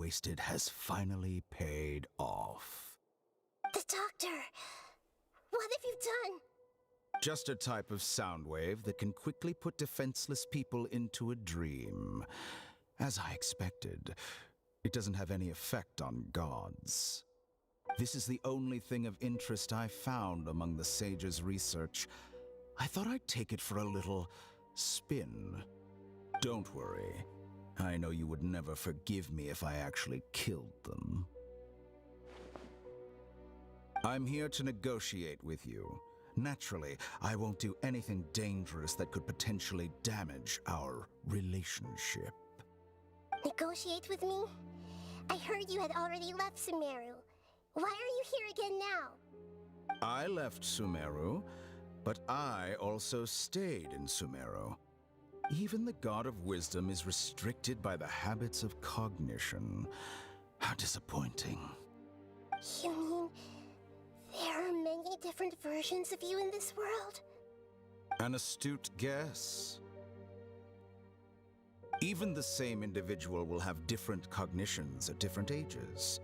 wasted has finally paid off. The doctor! What have you done? Just a type of sound wave that can quickly put defenseless people into a dream. As I expected, it doesn't have any effect on gods. This is the only thing of interest I found among the sage's research. I thought I'd take it for a little spin. Don't worry. I know you would never forgive me if I actually killed them. I'm here to negotiate with you. Naturally, I won't do anything dangerous that could potentially damage our relationship. Negotiate with me? I heard you had already left Sumeru. Why are you here again now? I left Sumeru, but I also stayed in Sumeru. Even the God of Wisdom is restricted by the habits of cognition. How disappointing. You mean there are many different versions of you in this world? An astute guess. Even the same individual will have different cognitions at different ages.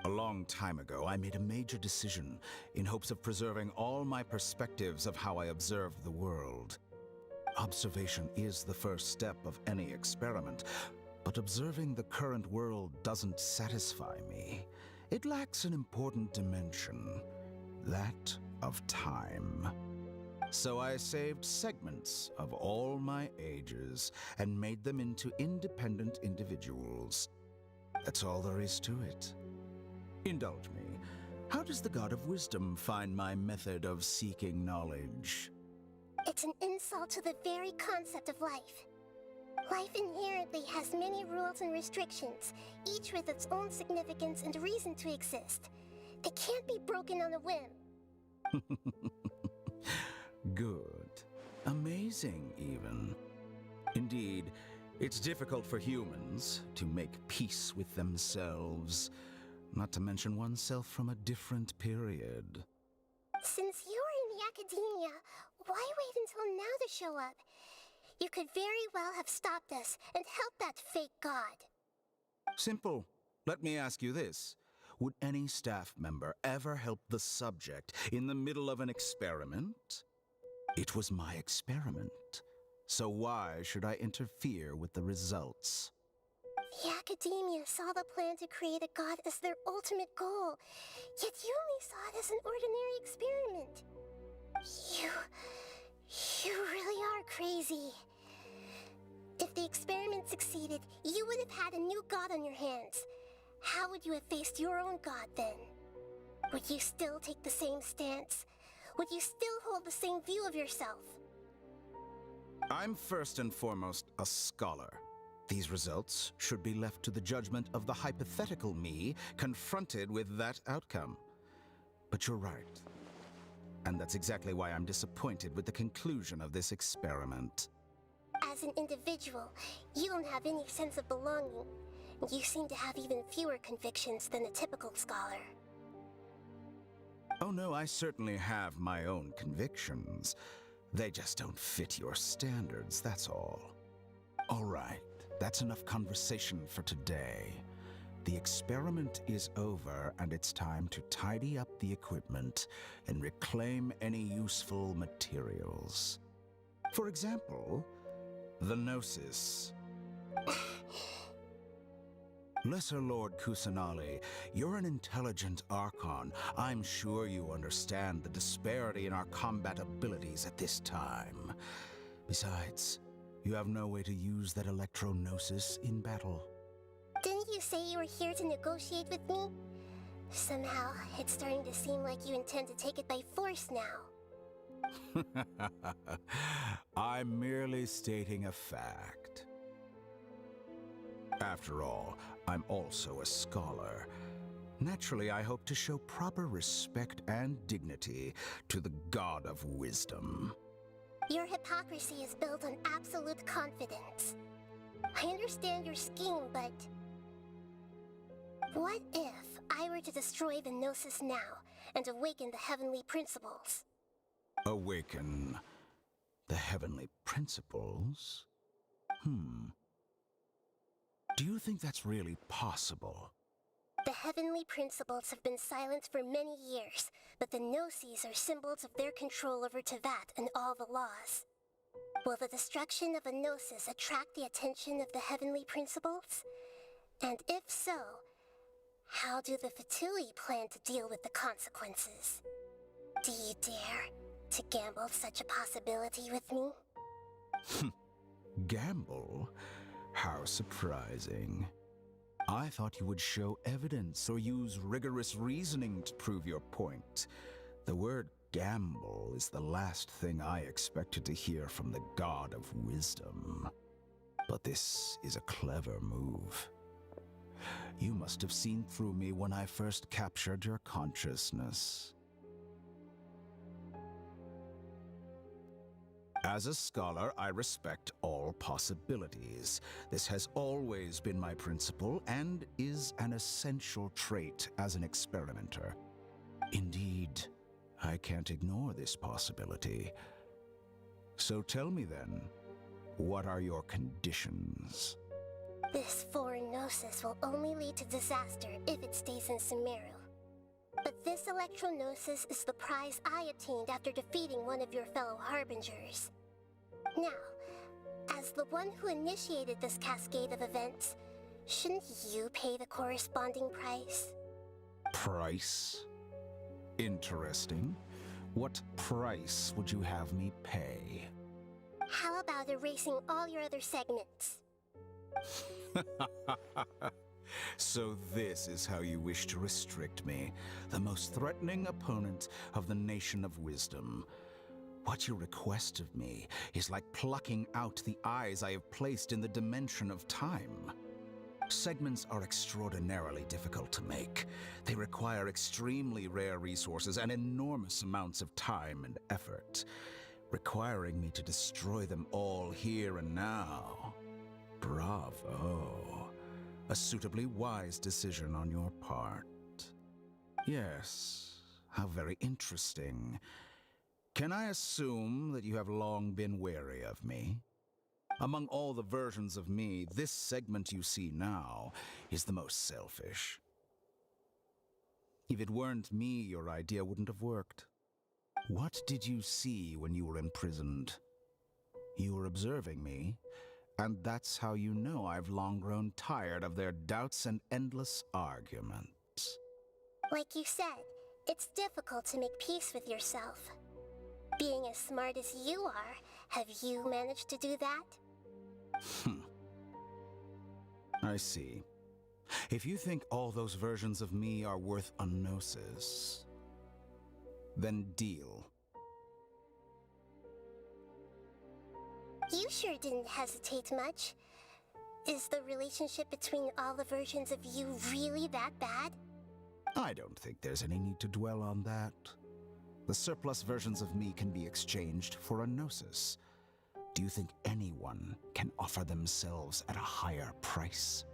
A long time ago, I made a major decision in hopes of preserving all my perspectives of how I observed the world. Observation is the first step of any experiment, but observing the current world doesn't satisfy me. It lacks an important dimension, that of time. So I saved segments of all my ages and made them into independent individuals. That's all there is to it. Indulge me. How does the God of Wisdom find my method of seeking knowledge? It's an insult to the very concept of life. Life inherently has many rules and restrictions, each with its own significance and reason to exist. They can't be broken on a whim. Good. Amazing, even. Indeed, it's difficult for humans to make peace with themselves, not to mention oneself from a different period. Since you're in the academia, why wait until now to show up? You could very well have stopped us and helped that fake god. Simple. Let me ask you this. Would any staff member ever help the subject in the middle of an experiment? It was my experiment. So why should I interfere with the results? The academia saw the plan to create a god as their ultimate goal, yet you only saw it as an ordinary experiment. You really are crazy. If the experiment succeeded, you would have had a new god on your hands. How would you have faced your own god then? Would you still take the same stance? Would you still hold the same view of yourself? I'm first and foremost a scholar. These results should be left to the judgment of the hypothetical me confronted with that outcome. But you're right. And that's exactly why I'm disappointed with the conclusion of this experiment. As an individual, you don't have any sense of belonging. You seem to have even fewer convictions than a typical scholar. Oh no, I certainly have my own convictions. They just don't fit your standards, that's all. All right, that's enough conversation for today. The experiment is over, and it's time to tidy up the equipment and reclaim any useful materials. For example, the Gnosis. Lesser Lord Kusanali, you're an intelligent Archon. I'm sure you understand the disparity in our combat abilities at this time. Besides, you have no way to use that Electro-Gnosis in battle. Didn't you say you were here to negotiate with me? Somehow, it's starting to seem like you intend to take it by force now. I'm merely stating a fact. After all, I'm also a scholar. Naturally, I hope to show proper respect and dignity to the God of Wisdom. Your hypocrisy is built on absolute confidence. I understand your scheme, but... what if I were to destroy the Gnosis now and awaken the heavenly principles? Awaken the heavenly principles? Do you think that's really possible? The heavenly principles have been silent for many years, but the Gnosis are symbols of their control over Tevat and all the laws. Will the destruction of a Gnosis attract the attention of the heavenly principles? And if so, how do the Fatui plan to deal with the consequences? Do you dare to gamble such a possibility with me? Gamble? How surprising. I thought you would show evidence or use rigorous reasoning to prove your point. The word gamble is the last thing I expected to hear from the god of wisdom. But this is a clever move. You must have seen through me when I first captured your consciousness. As a scholar, I respect all possibilities. This has always been my principle and is an essential trait as an experimenter. Indeed, I can't ignore this possibility. So tell me then, what are your conditions? This foreign Gnosis will only lead to disaster if it stays in Sumeru. But this Electro-Gnosis is the prize I obtained after defeating one of your fellow Harbingers. Now, as the one who initiated this cascade of events, shouldn't you pay the corresponding price? Price? Interesting. What price would you have me pay? How about erasing all your other segments? So this is how you wish to restrict me, the most threatening opponent of the Nation of Wisdom. What you request of me is like plucking out the eyes I have placed in the dimension of time. Segments are extraordinarily difficult to make. They require extremely rare resources and enormous amounts of time and effort, requiring me to destroy them all here and now. Bravo. A suitably wise decision on your part. Yes, how very interesting. Can I assume that you have long been wary of me? Among all the versions of me, this segment you see now is the most selfish. If it weren't me, your idea wouldn't have worked. What did you see when you were imprisoned? You were observing me, and that's how you know I've long grown tired of their doubts and endless arguments. Like you said, it's difficult to make peace with yourself. Being as smart as you are, have you managed to do that? I see. If you think all those versions of me are worth a gnosis, then deal. You sure didn't hesitate much. Is the relationship between all the versions of you really that bad? I don't think there's any need to dwell on that. The surplus versions of me can be exchanged for a gnosis. Do you think anyone can offer themselves at a higher price?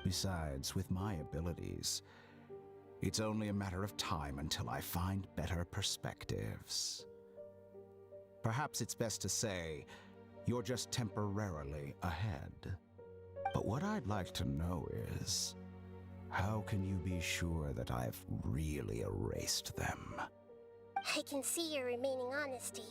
Besides, with my abilities, it's only a matter of time until I find better perspectives. Perhaps it's best to say, you're just temporarily ahead. But what I'd like to know is, how can you be sure that I've really erased them? I can see your remaining honesty.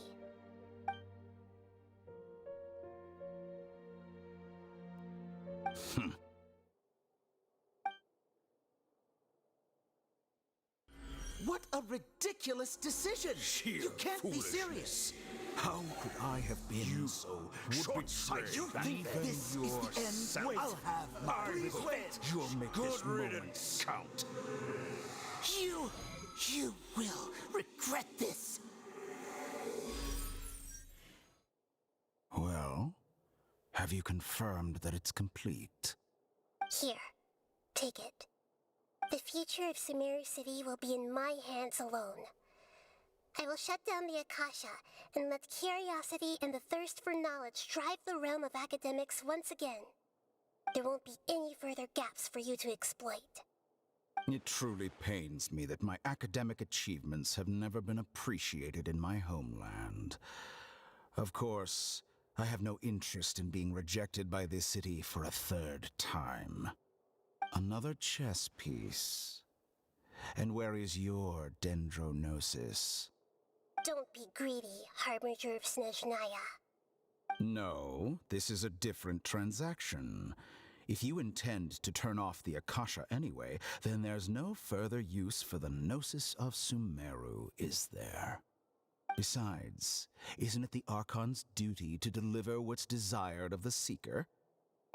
What a ridiculous decision! You can't be serious! How could I have been so short-sighted? You think this is the end? I'll have my revenge! You'll make this moment count. You will regret this! Well, have you confirmed that it's complete? Here, take it. The future of Sumeru City will be in my hands alone. I will shut down the Akasha and let curiosity and the thirst for knowledge drive the realm of academics once again. There won't be any further gaps for you to exploit. It truly pains me that my academic achievements have never been appreciated in my homeland. Of course, I have no interest in being rejected by this city for a third time. Another chess piece. And where is your dendronosis? Don't be greedy, Harbinger of Snezhnaya. No, this is a different transaction. If you intend to turn off the Akasha anyway, then there's no further use for the Gnosis of Sumeru, is there? Besides, isn't it the Archon's duty to deliver what's desired of the Seeker?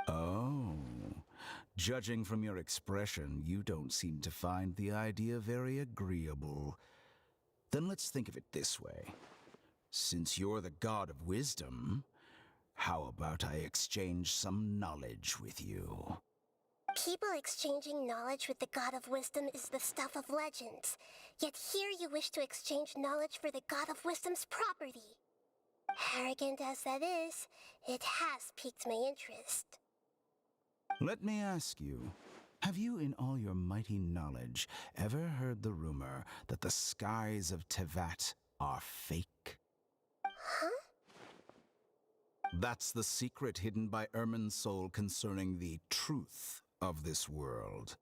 Oh, judging from your expression, you don't seem to find the idea very agreeable. Then let's think of it this way. Since you're the god of wisdom, how about I exchange some knowledge with you? People exchanging knowledge with the God of Wisdom is the stuff of legends. Yet here you wish to exchange knowledge for the God of Wisdom's property. Arrogant as that is, it has piqued my interest. Let me ask you, have you in all your mighty knowledge ever heard the rumor that the skies of Tevat are fake? Huh? That's the secret hidden by Ermin's soul concerning the truth of this world.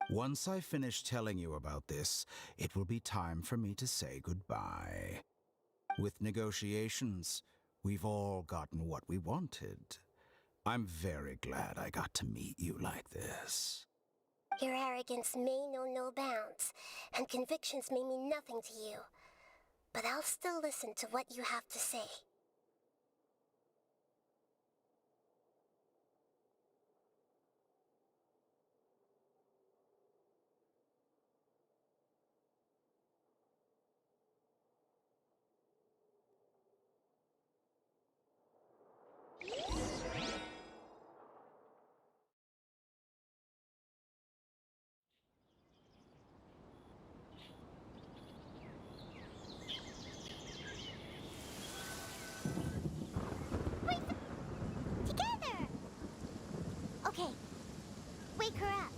Once I finish telling you about this, it will be time for me to say goodbye. With negotiations, we've all gotten what we wanted. I'm very glad I got to meet you like this. Your arrogance may know no bounds, and convictions may mean nothing to you. But I'll still listen to what you have to say. Together! Okay, wake her up.